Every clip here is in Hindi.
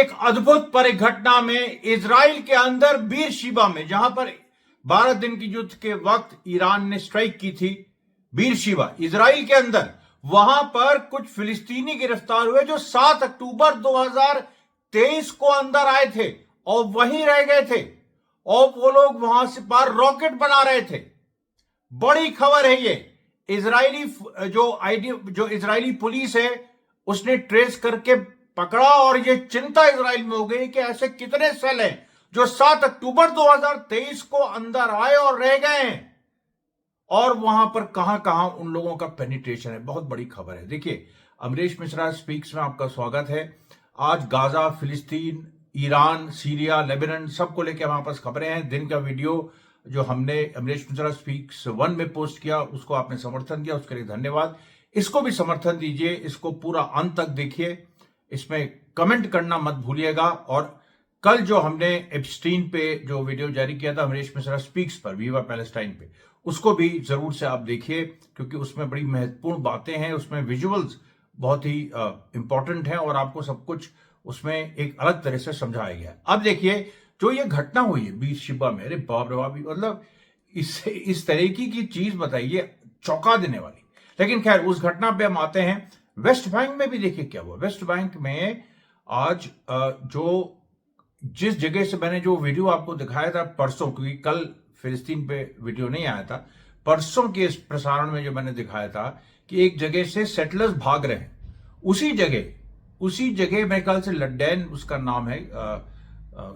एक अद्भुत परिघटना में इजराइल के अंदर बीरशिबा में, जहां पर 12 दिन की युद्ध के वक्त ईरान ने स्ट्राइक की थी, बीरशिबा इजराइल के अंदर, वहां पर कुछ फिलिस्तीनी गिरफ्तार हुए जो 7 अक्टूबर 2023 को अंदर आए थे और वहीं रह गए थे और वो लोग वहां से पार रॉकेट बना रहे थे। बड़ी खबर है ये। इजरायली जो इजरायली पुलिस है उसने ट्रेस करके पकड़ा और ये चिंता इजराइल में हो गई कि ऐसे कितने सेल हैं जो 7 अक्टूबर 2023 को अंदर आए और रह गए हैं और वहां पर कहां कहां उन लोगों का पेनिट्रेशन है। बहुत बड़ी खबर है। देखिए, अमरीश मिश्रा स्पीक्स में आपका स्वागत है। आज गाजा, फिलिस्तीन, ईरान, सीरिया, लेबनान सबको लेकर हमारे पास खबरें हैं। दिन का वीडियो जो हमने अमरीश मिश्रा स्पीक्स 1 में पोस्ट किया उसको आपने समर्थन दिया, उसके लिए धन्यवाद। इसको भी समर्थन दीजिए, इसको पूरा अंत तक देखिए, इसमें कमेंट करना मत भूलिएगा। और कल जो हमने एप्स्टीन पे जो वीडियो जारी किया था अमरीश मिश्रा स्पीक्स पर, वीवा पैलेस्टाइन पे, उसको भी जरूर से आप देखिए क्योंकि उसमें बड़ी महत्वपूर्ण बातें हैं, उसमें विजुअल्स बहुत ही इंपॉर्टेंट हैं और आपको सब कुछ उसमें एक अलग तरह से समझाया गया है। अब देखिए, जो ये घटना हुई है बीरशिबा में, अरे बाप रे बाप, मतलब इस तरीके की चीज बताइए, चौंका देने वाली। लेकिन खैर, उस घटना पे हम आते हैं। वेस्ट बैंक में भी देखिए क्या हुआ। वेस्ट बैंक में आज जो जिस जगह से मैंने जो वीडियो आपको दिखाया था परसों, क्योंकि कल फिलिस्तीन पे वीडियो नहीं आया था, परसों के इस प्रसारण में जो मैंने दिखाया था कि एक जगह से सेटलर्स भाग रहे हैं, उसी जगह मेरे ख्याल से लड्डैन उसका नाम है,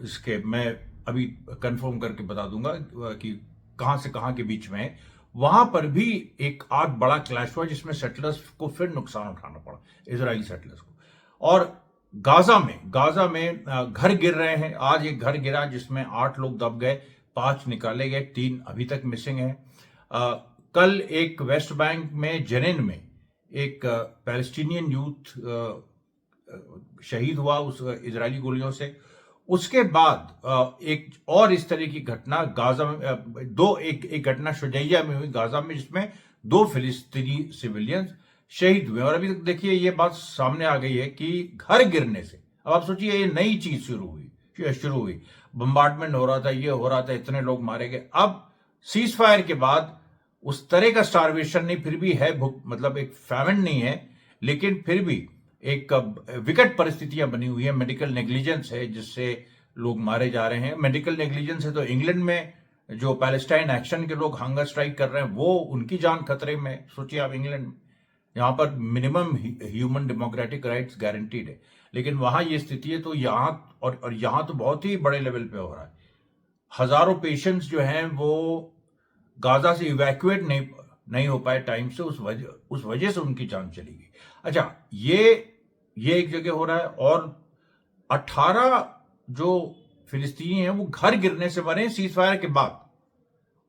इसके मैं अभी कंफर्म करके बता दूंगा कि कहां से कहां के बीच में है। वहां पर भी एक आज बड़ा क्लैश हुआ जिसमें सेटलर्स को फिर नुकसान उठाना पड़ा, इजरायली सेटलर्स को। और गाजा में घर गिर रहे हैं। आज एक घर गिरा जिसमें 8 लोग दब गए, 5 निकाले गए, 3 अभी तक मिसिंग है। कल एक वेस्ट बैंक में जेनिन में एक पैलेस्टीनियन यूथ शहीद हुआ उस इजरायली गोलियों से। उसके बाद एक और इस तरह की घटना गाजा में, एक घटना शुजैया में हुई गाजा में, जिसमें 2 फिलिस्तीनी सिविलियंस शहीद हुए। और अभी तक देखिए ये बात सामने आ गई है कि घर गिरने से, अब आप सोचिए ये नई चीज शुरू हुई, बम्बार्डमेंट हो रहा था, ये हो रहा था, इतने लोग मारे गए। अब सीज फायर के बाद उस तरह का स्टारवेशन नहीं, फिर भी है भूख, मतलब एक फैमिन नहीं है, लेकिन फिर भी एक विकट परिस्थितियां बनी हुई है। मेडिकल नेग्लिजेंस है जिससे लोग मारे जा रहे हैं। मेडिकल नेग्लिजेंस है तो इंग्लैंड में जो पैलेस्टाइन एक्शन के लोग हंगर स्ट्राइक कर रहे हैं वो उनकी जान खतरे में। सोचिए आप, इंग्लैंड में यहां पर minimum human democratic rights guaranteed है, लेकिन वहां ये स्थिति है। तो यहां और यहां तो बहुत ही बड़े लेवल पे हो रहा है। हजारों पेशेंट्स जो हैं वो गाजा से इवैक्यूएट नहीं हो पाए टाइम से, उस वजह से उनकी जान चली गई। अच्छा, ये एक जगह हो रहा है और 18 जो फिलिस्तीनी हैं वो घर गिरने से मरे सीज फायर के बाद,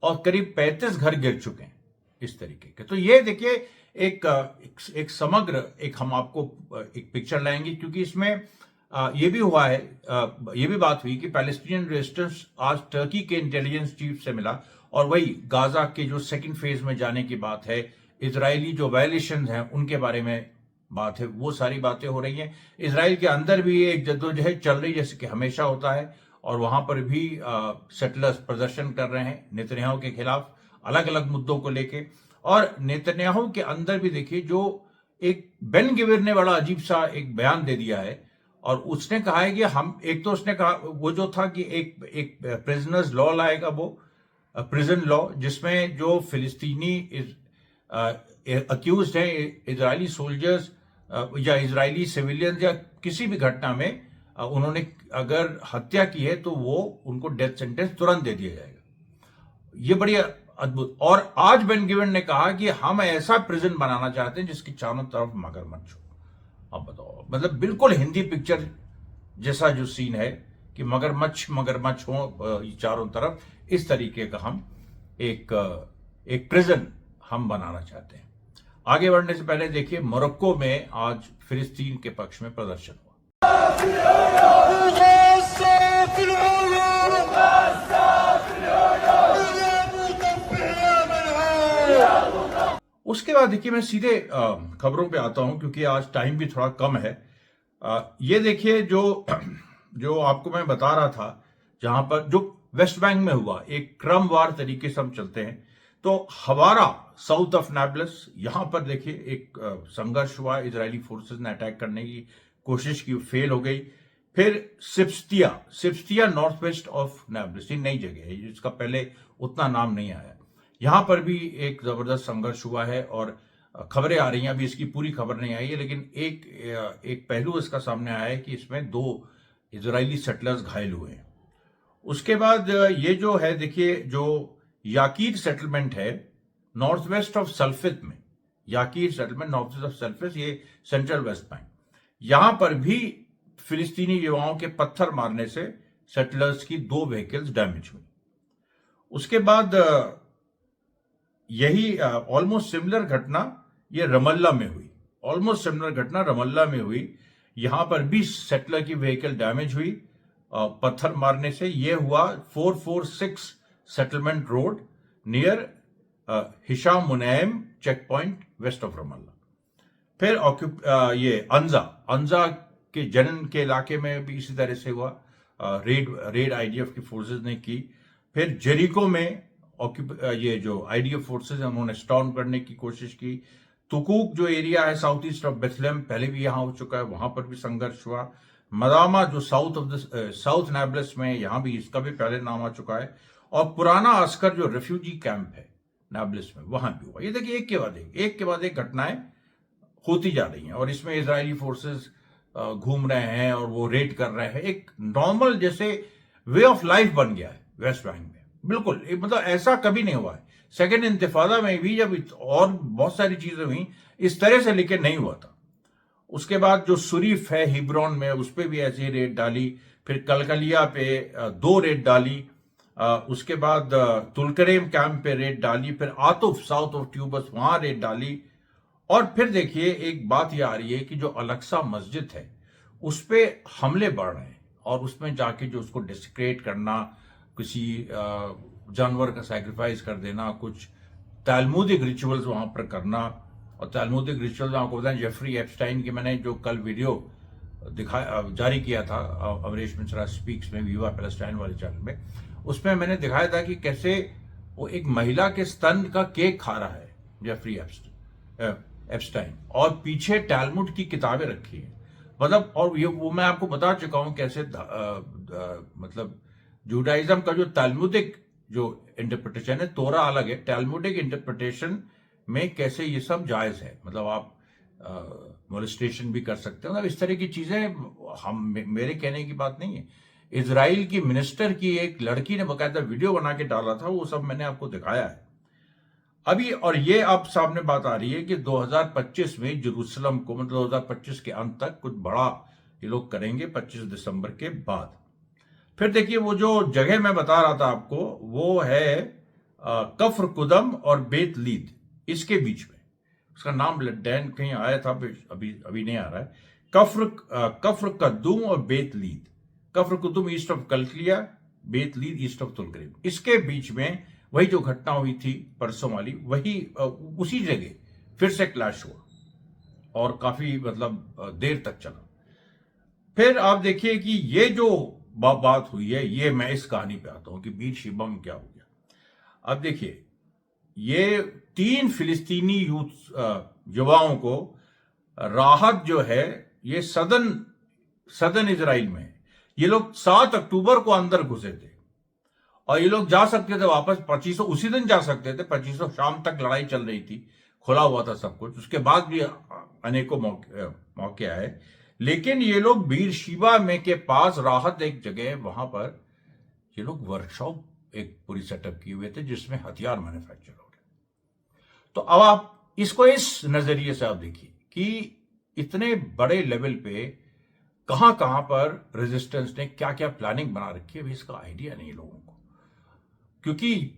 और करीब 35 घर गिर चुके हैं इस तरीके के। तो ये देखिए एक समग्र हम आपको एक पिक्चर लाएंगे, क्योंकि इसमें ये भी हुआ है, ये भी बात हुई कि पैलेस्टीनियन रेजिस्टेंस आज टर्की के इंटेलिजेंस चीफ से मिला और वही गाजा के जो सेकंड फेज में जाने की बात है, इजरायली जो वायलेशन हैं उनके बारे में बात है, वो सारी बातें हो रही हैं। इजराइल के अंदर भी एक जद्दोजहद चल रही जैसे कि हमेशा होता है, और वहां पर भी सेटलर्स प्रदर्शन कर रहे हैं नेतन्याहू के खिलाफ अलग अलग मुद्दों को लेके। और नेतन्याहू के अंदर भी देखिए, जो एक बेन गिविर ने बड़ा अजीब सा एक बयान दे दिया है और उसने कहा है कि हम, एक तो उसने कहा वो जो था कि एक प्रिजनर्स लॉ लाएगा, वो प्रिजन लॉ, जिसमें जो फिलिस्तीनी अक्यूज हैं, इजरायली सोल्जर्स या इजरायली सिविलियंस या किसी भी घटना में उन्होंने अगर हत्या की है तो वो उनको डेथ सेंटेंस तुरंत दे दिया जाएगा। ये बड़ी अद्भुत। और आज बेन गिविन ने कहा कि हम ऐसा प्रिजन बनाना चाहते हैं जिसकी चारों तरफ मगरमच्छ हो। अब बताओ, मतलब बिल्कुल हिंदी पिक्चर जैसा जो सीन है कि मगरमच्छ हो चारों तरफ, इस तरीके का हम एक प्रिजन हम बनाना चाहते हैं। आगे बढ़ने से पहले देखिए, मोरक्को में आज फिलिस्तीन के पक्ष में प्रदर्शन हुआ। उसके बाद देखिए, मैं सीधे खबरों पे आता हूं क्योंकि आज टाइम भी थोड़ा कम है। ये देखिए, जो जो आपको मैं बता रहा था, जहां पर जो वेस्ट बैंक में हुआ, एक क्रमवार तरीके से हम चलते हैं। तो हवारा साउथ ऑफ नाब्लस, यहां पर देखिए एक संघर्ष हुआ, इजरायली फोर्सेस ने अटैक करने की कोशिश की, फेल हो गई। फिर सिप्स्तिया, सिप्स्तिया नॉर्थ वेस्ट ऑफ नाब्लस, ये नई जगह है जिसका पहले उतना नाम नहीं आया। यहां पर भी एक जबरदस्त संघर्ष हुआ है और खबरें आ रही हैं, अभी इसकी पूरी खबर नहीं आई है, लेकिन एक पहलू इसका सामने आया है कि इसमें 2 इजरायली सेटलर्स घायल हुए हैं। उसके बाद ये जो है देखिए, जो याकीर सेटलमेंट है नॉर्थ वेस्ट ऑफ सल्फित में, याकीर सेटलमेंट नॉर्थ वेस्ट ऑफ सल्फित, ये सेंट्रल वेस्ट बैंक, यहां पर भी फिलिस्तीनी युवाओं के पत्थर मारने से सेटलर्स की 2 व्हीकल्स डैमेज हुई। उसके बाद यही ऑलमोस्ट सिमिलर घटना ये रमल्ला में हुई, ऑलमोस्ट सिमिलर घटना रमल्ला में हुई। यहां पर भी सेटलर की व्हीकल डैमेज हुई पत्थर मारने से। यह हुआ 446 settlement road near Hisham Munaim checkpoint west of Ramallah. फिर ये अंजा के जनन के इलाके में भी इसी तरह से हुआ, रेड आईडीएफ की फोर्सेस ने की। फिर जेरिको में ये जो आईडीएफ फोर्सेस हैं उन्होंने स्टॉर्म करने की कोशिश की। तुकूक जो एरिया है साउथ ईस्ट ऑफ बेथलेम, पहले भी यहां हो चुका है, वहां पर भी संघर्ष हुआ। मदामा जो साउथ नाब्लस में, यहां भी इसका भी पहले नाम आ चुका है। और पुराना अस्कर जो रेफ्यूजी कैंप है नाब्लस में, वहां भी हुआ। ये देखिए एक के बाद एक घटनाएं होती जा रही हैं और इसमें इजरायली फोर्सेस घूम रहे हैं और वो रेड कर रहे हैं। एक नॉर्मल जैसे वे ऑफ लाइफ बन गया है वेस्ट बैंक में, बिल्कुल। मतलब ऐसा कभी नहीं हुआ है। सेकेंड इंतिफादा में भी जब और बहुत सारी चीजें हुई, इस तरह से लेके नहीं हुआ था। उसके बाद जो सुरीफ है हिब्रोन में, उस पर भी ऐसी ही रेड डाली। फिर कलकलिया पे 2 रेड डाली। उसके बाद तुलकरेम कैंप पे रेड डाली। फिर आतुफ साउथ ऑफ ट्यूबस, वहां रेड डाली। और फिर देखिए एक बात यह आ रही है कि जो अलक्सा मस्जिद है उस पर हमले बढ़ रहे हैं और उसमें जाके जो उसको डिस्क्रेट करना, किसी जानवर का सैक्रिफाइस कर देना, कुछ तालमुदिक रिचुअल्स वहां पर करना। और तालमुदिक रिचुअल्स आपको बताएं, जेफरी एप्स्टाइन की मैंने जो कल वीडियो जारी किया था अमरीश मिश्रा स्पीक्स में, वीवा पैलेस्टाइन वाले चैनल में, उसमें मैंने दिखाया था कि कैसे वो एक महिला के स्तन का केक खा रहा है जेफरी एप्स्टाइन, और पीछे टैलमुड की किताबें रखी हैं। मतलब, और ये वो मैं आपको बता चुका हूं कैसे मतलब जूडाइज्म का जो तालमुदिक जो इंटरप्रिटेशन है, तोरा अलग है, टैलमुडिक इंटरप्रिटेशन में कैसे ये सब जायज है। मतलब आप मोलेस्टेशन भी कर सकते हैं, मतलब इस तरह की चीजें मेरे कहने की बात नहीं है। इजराइल की मिनिस्टर की एक लड़की ने बकायदा वीडियो बना के डाला था, वो सब मैंने आपको दिखाया है अभी। और ये अब सामने बात आ रही है कि 2025 में जेरूसलम को, मतलब 2025 के अंत तक कुछ बड़ा ये लोग करेंगे 25 दिसंबर के बाद। फिर देखिए वो जो जगह मैं बता रहा था आपको, वो है कफ्र कुदम और बेत लीद, इसके बीच में। उसका नाम डैन कहीं आया था, अभी नहीं आ रहा है। कफ्र कद्दूम और बेत लीद। कफ्र कुदुम ईस्ट ऑफ कलकलिया, बेत लीद ईस्ट ऑफ तुलकरीम, इसके बीच में वही जो घटना हुई थी परसों वाली, वही उसी जगह फिर से क्लैश हुआ और काफी मतलब देर तक चला। फिर आप देखिए कि ये जो बात हुई है, ये मैं इस कहानी पे आता हूं कि बीर शिबा में क्या हो गया। अब देखिए, ये 3 फिलिस्तीनी युवाओं को राहत जो है, ये सदन इजराइल में है। ये लोग 7 अक्टूबर को अंदर घुसे थे और ये लोग जा सकते थे वापस 2500, उसी दिन जा सकते थे 2500, शाम तक लड़ाई चल रही थी, खुला हुआ था सब कुछ। उसके बाद भी अनेकों मौके आए, लेकिन ये लोग बीर शिबा में के पास राहत एक जगह है, वहां पर ये लोग वर्कशॉप एक पूरी सेटअप किए हुए थे जिसमें हथियार मैन्युफैक्चर हो रहे। तो अब आप इसको इस नजरिए से आप देखिए कि इतने बड़े लेवल पे कहां कहां पर रेजिस्टेंस ने क्या क्या प्लानिंग बना रखी है, इसका आइडिया नहीं लोगों को। क्योंकि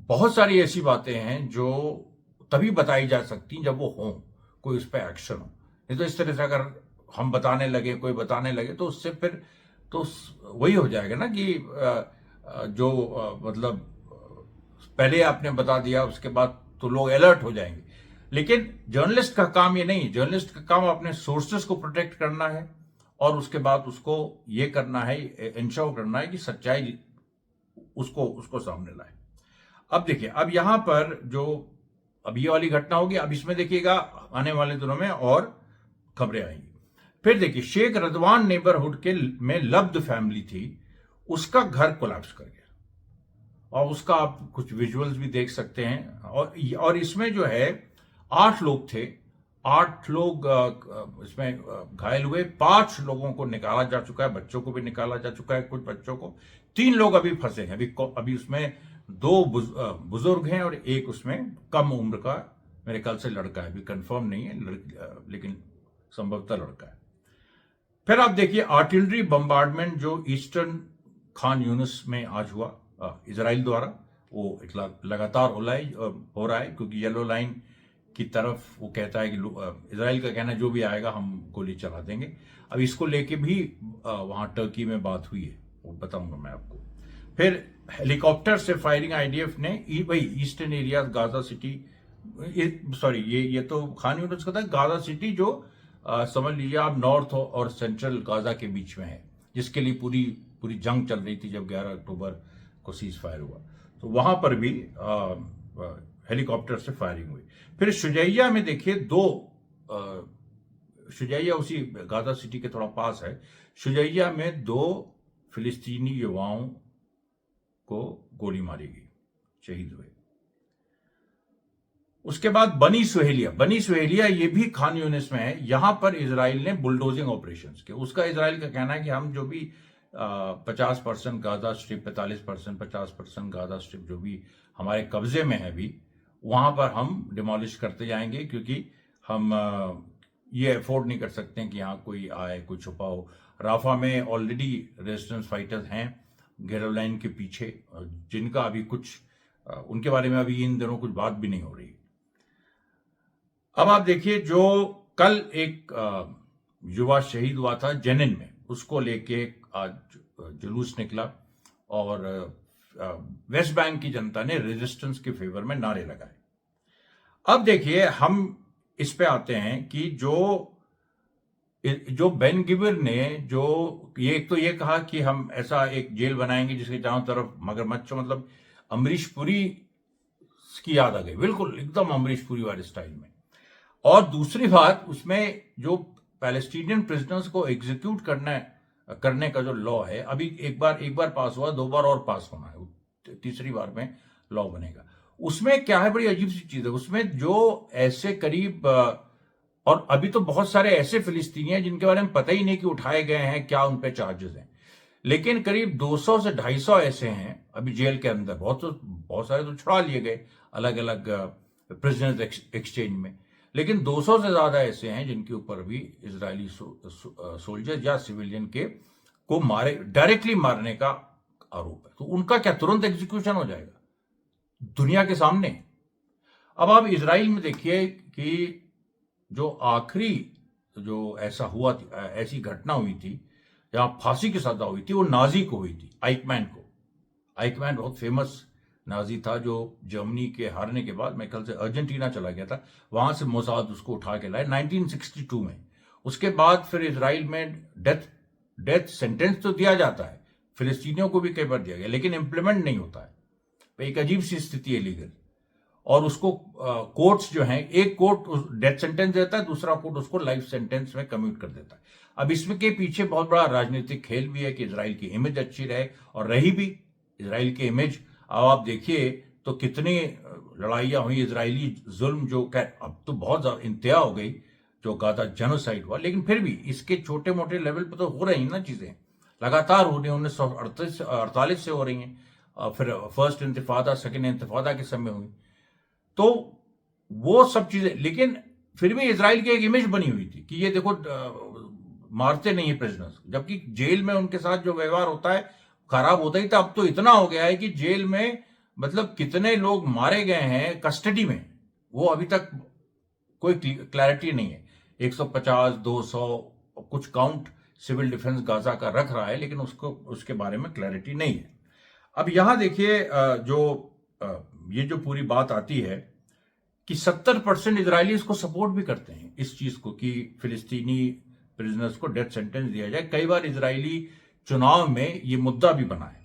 बहुत सारी ऐसी बातें हैं जो तभी बताई जा सकती जब वो हो, कोई उस पर एक्शन हो। नहीं तो इस तरह से अगर हम बताने लगे, कोई बताने लगे, तो उससे फिर तो वही हो जाएगा ना कि मतलब पहले आपने बता दिया, उसके बाद तो लोग अलर्ट हो जाएंगे। लेकिन जर्नलिस्ट का काम ये नहीं है। जर्नलिस्ट का काम अपने सोर्सेस को प्रोटेक्ट करना है और उसके बाद उसको ये करना है, इंश्योर करना है कि सच्चाई उसको सामने लाए। अब देखिए, अब यहां पर जो अब ये वाली घटना होगी, अब इसमें देखिएगा आने वाले दिनों में और खबरें आएंगी। फिर देखिए, शेख रदवान नेबरहुड के में लब्ध फैमिली थी, उसका घर कोलैप्स कर गया, और उसका आप कुछ विजुअल्स भी देख सकते हैं। और इसमें जो है 8 लोग थे, 8 लोग इसमें घायल हुए। 5 लोगों को निकाला जा चुका है, बच्चों को भी निकाला जा चुका है, कुछ बच्चों को। 3 लोग अभी फंसे हैं। अभी उसमें 2 बुजुर्ग हैं और एक उसमें कम उम्र का, मेरे ख्याल से लड़का है, अभी कंफर्म नहीं है, लेकिन संभवतः लड़का है। फिर आप देखिए, आर्टिलरी बम्बार्डमेंट जो ईस्टर्न खान यूनिस में आज हुआ इजराइल द्वारा, वो लगातार हो रहा है, क्योंकि येलो लाइन की तरफ वो कहता है कि इजराइल का कहना है जो भी आएगा हम गोली चला देंगे। अब इसको लेके भी वहां टर्की में बात हुई है, वो बताऊंगा मैं आपको। फिर हेलीकॉप्टर से फायरिंग आईडीएफ ने भाई eastern area Gaza city, sorry ये तो खान यूनिस का था, गाजा सिटी जो समझ लीजिए आप नॉर्थ और सेंट्रल गाजा के बीच में है, जिसके लिए पूरी जंग चल रही थी जब 11 अक्टूबर को सीज फायर हुआ, तो वहां पर भी हेलीकॉप्टर से फायरिंग हुई। फिर शुजैया में देखिए शुजैया उसी गाजा सिटी के थोड़ा पास है। शुजैया में 2 फिलिस्तीनी युवाओं को गोली मारी गई, शहीद हुए। उसके बाद बनी सुहेलिया ये भी खान यूनिस में है। यहां पर इजराइल ने बुलडोजिंग ऑपरेशंस के, उसका इजराइल का कहना है कि हम जो भी 50% गाजा स्ट्रिप, 45%, 50% गाजा स्ट्रिप जो भी हमारे कब्जे में है अभी, वहां पर हम डिमोलिश करते जाएंगे, क्योंकि हम ये अफोर्ड नहीं कर सकते कि यहाँ कोई आए, कोई छुपा हो। राफा में ऑलरेडी रेजिस्टेंस फाइटर्स हैं घेराव लाइन के पीछे, जिनका अभी कुछ उनके बारे में अभी इन दिनों कुछ बात भी नहीं हो रही। अब आप देखिए, जो कल एक युवा शहीद हुआ था जेनिन में, उसको लेके आज जुलूस निकला, और वेस्ट बैंक की जनता ने रेजिस्टेंस के फेवर में नारे लगाए। अब देखिए, हम इस पे आते हैं कि जो बेन गिवर ने एक तो ये कहा कि हम ऐसा एक जेल बनाएंगे जिसके चारों तरफ मगरमच्छ, मतलब अमरीश पुरी की याद आ गई, बिल्कुल एकदम अमरीश पुरी वाले स्टाइल में। और दूसरी बात, उसमें जो पैलेस्टीनियन प्रिजनर्स को एग्जीक्यूट करने का जो लॉ है, अभी एक बार पास हुआ, 2 बार और पास होना है, तीसरी बार में लॉ बनेगा। उसमें क्या है, बड़ी अजीब सी चीज है। उसमें जो ऐसे करीब और अभी तो बहुत सारे ऐसे फिलिस्तीनी हैं जिनके बारे में पता ही नहीं कि उठाए गए हैं, क्या उन पे चार्जेस हैं, लेकिन करीब 200 से 250 ऐसे हैं अभी जेल के अंदर। बहुत सारे तो छुड़ा लिए गए अलग अलग प्रिजनर्स एक्सचेंज में, लेकिन 200 से ज्यादा ऐसे हैं जिनके ऊपर भी इजरायली सोल्जर या सिविलियन को डायरेक्टली मारने का आरोप है। तो उनका क्या तुरंत एग्जीक्यूशन हो जाएगा दुनिया के सामने? अब आप इजराइल में देखिए कि जो आखिरी जो ऐसी घटना हुई थी जहां फांसी की सजा हुई थी, वो नाजी को हुई थी, आइकमैन बहुत फेमस नाजी था, जो जर्मनी के हारने के बाद मेरे ख्याल से अर्जेंटीना चला गया था, वहां से मोसाद उसको उठा के लाए 1962 में। उसके बाद फिर इजराइल में डेथ सेंटेंस तो दिया जाता है, फिलिस्तीनियों को भी कई बार दिया गया, लेकिन इंप्लीमेंट नहीं होता है। एक अजीब सी स्थिति है लीगल, और उसको कोर्ट्स जो हैं, एक कोर्ट डेथ सेंटेंस देता है, दूसरा कोर्ट उसको लाइफ सेंटेंस में कम्यूट कर देता है। अब इसमें के पीछे बहुत बड़ा राजनीतिक खेल भी है कि इजराइल की इमेज अच्छी रहे, और रही भी इजराइल की इमेज। अब आप देखिए तो कितनी लड़ाइयां हुई, इजरायली जुल्म जो अब तो बहुत ज्यादा इंतहा हो गई, जो गाजा जेनोसाइड हुआ, लेकिन फिर भी इसके छोटे मोटे लेवल पर तो हो रही हैं ना चीजें, लगातार हो रही हैं। 1948 से हो रही हैं, फिर फर्स्ट इंतिफादा, सेकेंड इंतिफादा के समय हुई, तो वो सब चीजें। लेकिन फिर भी इजराइल की एक इमेज बनी हुई थी कि ये देखो मारते नहीं है प्रिजनर्स, जबकि जेल में उनके साथ जो व्यवहार होता है खराब होता ही था। अब तो इतना हो गया है कि जेल में मतलब कितने लोग मारे गए हैं कस्टडी में, वो अभी तक कोई क्लैरिटी नहीं है। 150, 200 कुछ काउंट सिविल डिफेंस गाजा का रख रहा है, लेकिन उसके बारे में क्लैरिटी नहीं है। अब यहां देखिए, ये जो पूरी बात आती है कि 70% इजरायली इसको सपोर्ट भी करते हैं, इस चीज को कि फिलिस्तीनी प्रिजनर्स को डेथ सेंटेंस दिया जाए। कई बार इजरायली चुनाव में ये मुद्दा भी बना है,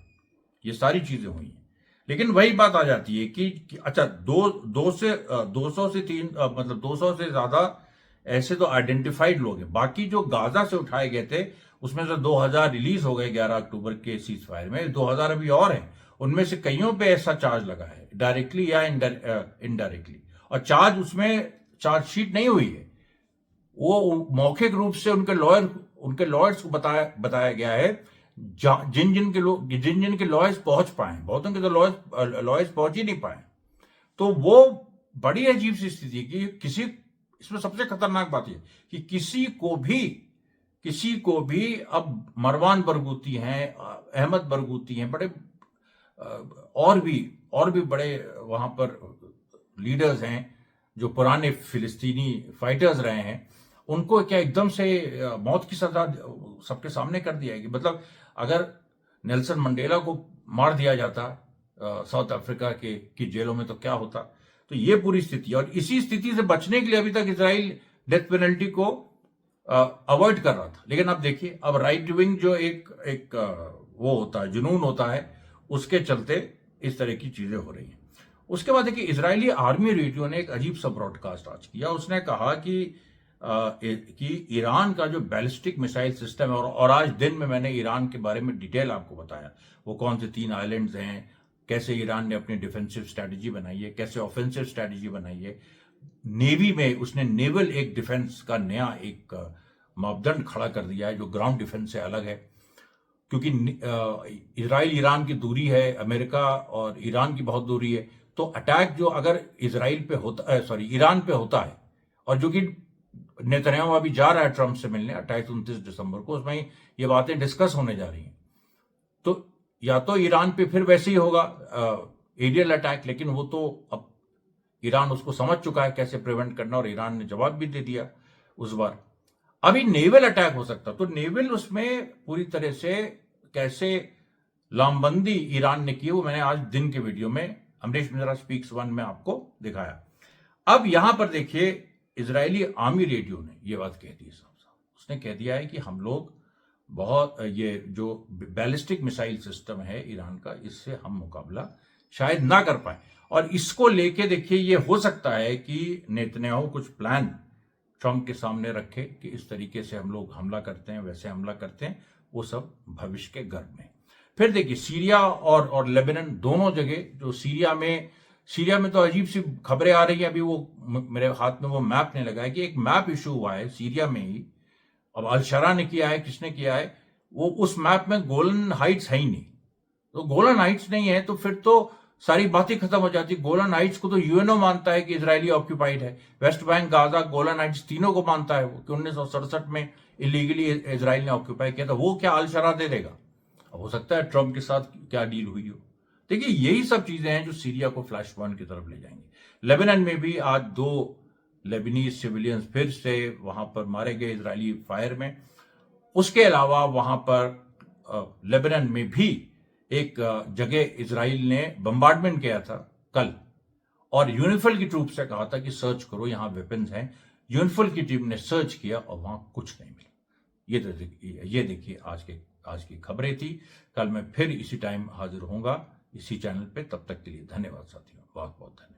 ये सारी चीजें हुई हैं। लेकिन वही बात आ जाती है कि अच्छा 200 से 3 मतलब 200 से ज्यादा ऐसे तो आइडेंटिफाइड लोग हैं। बाकी जो गाजा से उठाए गए थे उसमें से 2000 रिलीज हो गए 11 अक्टूबर के सीज फायर में, 2000 अभी और हैं। उनमें से कईयों पे ऐसा चार्ज लगा है, डायरेक्टली या इनडायरेक्टली, और चार्ज उसमें चार्जशीट नहीं हुई है। वो मौखिक रूप से उनके लॉयर्स को बताया गया है, जिन जिन के लॉयर्स पहुंच पाए, बहुतों के तो लॉयर्स पहुंच ही नहीं पाए। तो वो बड़ी अजीब सी स्थिति कि इसमें सबसे खतरनाक बात यह कि किसी को भी अब मरवान बरगूती हैं, अहमद बरगूती हैं, बड़े और भी बड़े वहां पर लीडर्स हैं जो पुराने फिलिस्तीनी फाइटर्स रहे हैं, उनको क्या एकदम से मौत की सजा सबके सामने कर दिया है। मतलब अगर नेल्सन मंडेला को मार दिया जाता साउथ अफ्रीका की जेलों में तो क्या होता। तो ये पूरी स्थिति, और इसी स्थिति से बचने के लिए अभी तक इजराइल डेथ पेनल्टी को अवॉइड कर रहा था। लेकिन अब देखिए, अब राइट विंग जो एक वो होता है, जुनून होता है, उसके चलते इस तरह की चीजें हो रही हैं। उसके बाद देखिए, इजरायली आर्मी रेडियो ने एक अजीब सा ब्रॉडकास्ट आज किया। उसने कहा कि ईरान का जो बैलिस्टिक मिसाइल सिस्टम है, और आज दिन में मैंने ईरान के बारे में डिटेल आपको बताया, वो कौन से 3 आइलैंड्स हैं, कैसे ईरान ने अपनी डिफेंसिव स्ट्रैटेजी बनाई है, कैसे ऑफेंसिव स्ट्रैटेजी बनाई है। नेवी में उसने नेवल एक डिफेंस का नया एक मापदंड खड़ा कर दिया है जो ग्राउंड डिफेंस से अलग है, क्योंकि इजराइल ईरान की दूरी है, अमेरिका और ईरान की बहुत दूरी है। तो अटैक जो अगर ईरान पे होता है, और जो कि नेतन्याहू अभी जा रहा है ट्रंप से मिलने 28-29 दिसंबर को, उसमें ये बातें डिस्कस होने जा रही हैं। तो या तो ईरान पे फिर वैसे ही होगा एरियल अटैक, लेकिन वो तो अब ईरान उसको समझ चुका है कैसे प्रिवेंट करना, और ईरान ने जवाब भी दे दिया उस बार। अभी नेवल अटैक हो सकता, तो नेवल उसमें पूरी तरह से कैसे लामबंदी ईरान ने की, वो मैंने आज दिन के वीडियो में अमरीश मिश्रा स्पीक्स 1 में आपको दिखाया। अब यहां पर देखिए, इजरायली आर्मी रेडियो ने यह बात कह दी, उसने कह दिया है कि हम लोग बहुत, ये जो बैलिस्टिक मिसाइल सिस्टम है ईरान का, इससे हम मुकाबला शायद ना कर पाए। और इसको लेके देखिए, ये हो सकता है कि नेतन्याहू कुछ प्लान ट्रंप के सामने रखे कि इस तरीके से हम लोग हमला करते हैं, वैसे हमला करते हैं, वो सब भविष्य के गर्भ में। फिर देखिए, सीरिया और लेबनान दोनों जगह, जो सीरिया में तो अजीब सी खबरें आ रही है। अभी वो मेरे हाथ में वो मैप नहीं लगा है कि एक मैप इशू हुआ है सीरिया में ही, अब अल-शरा ने किया है, किसने किया है, वो उस मैप में गोलन हाइट्स है ही नहीं। तो गोलन हाइट्स नहीं है तो फिर तो सारी बातें खत्म हो जाती। गोलन हाइट्स को तो यूएनओ मानता है कि इजरायली ऑक्यूपाइड है, West Bank, Gaza, Golan Heights तीनों को मानता है वो कि 1967 में इलीगली इजराइल ने ऑक्यूपाई किया था। वो क्या अल-शरा दे देगा? हो सकता है ट्रंप के साथ क्या डील हुई हो। देखिए, यही सब चीजें हैं जो सीरिया को फ्लैश पॉइंट की तरफ ले जाएंगे। लेबनान में भी आज 2 लेबनीज सिविलियंस फिर से वहां पर मारे गए इजरायली फायर में। उसके अलावा वहां पर लेबनान में भी एक जगह इजराइल ने बम्बार्डमेंट किया था कल, और यूनिफिल की ट्रूप से कहा था कि सर्च करो, यहां वेपन्स हैं। यूनिफिल की टीम ने सर्च किया और वहां कुछ नहीं मिला। ये देखिए आज की खबरें थी। कल मैं फिर इसी टाइम हाजिर होऊंगा इसी चैनल पे। तब तक के लिए धन्यवाद साथियों, बहुत बहुत धन्यवाद।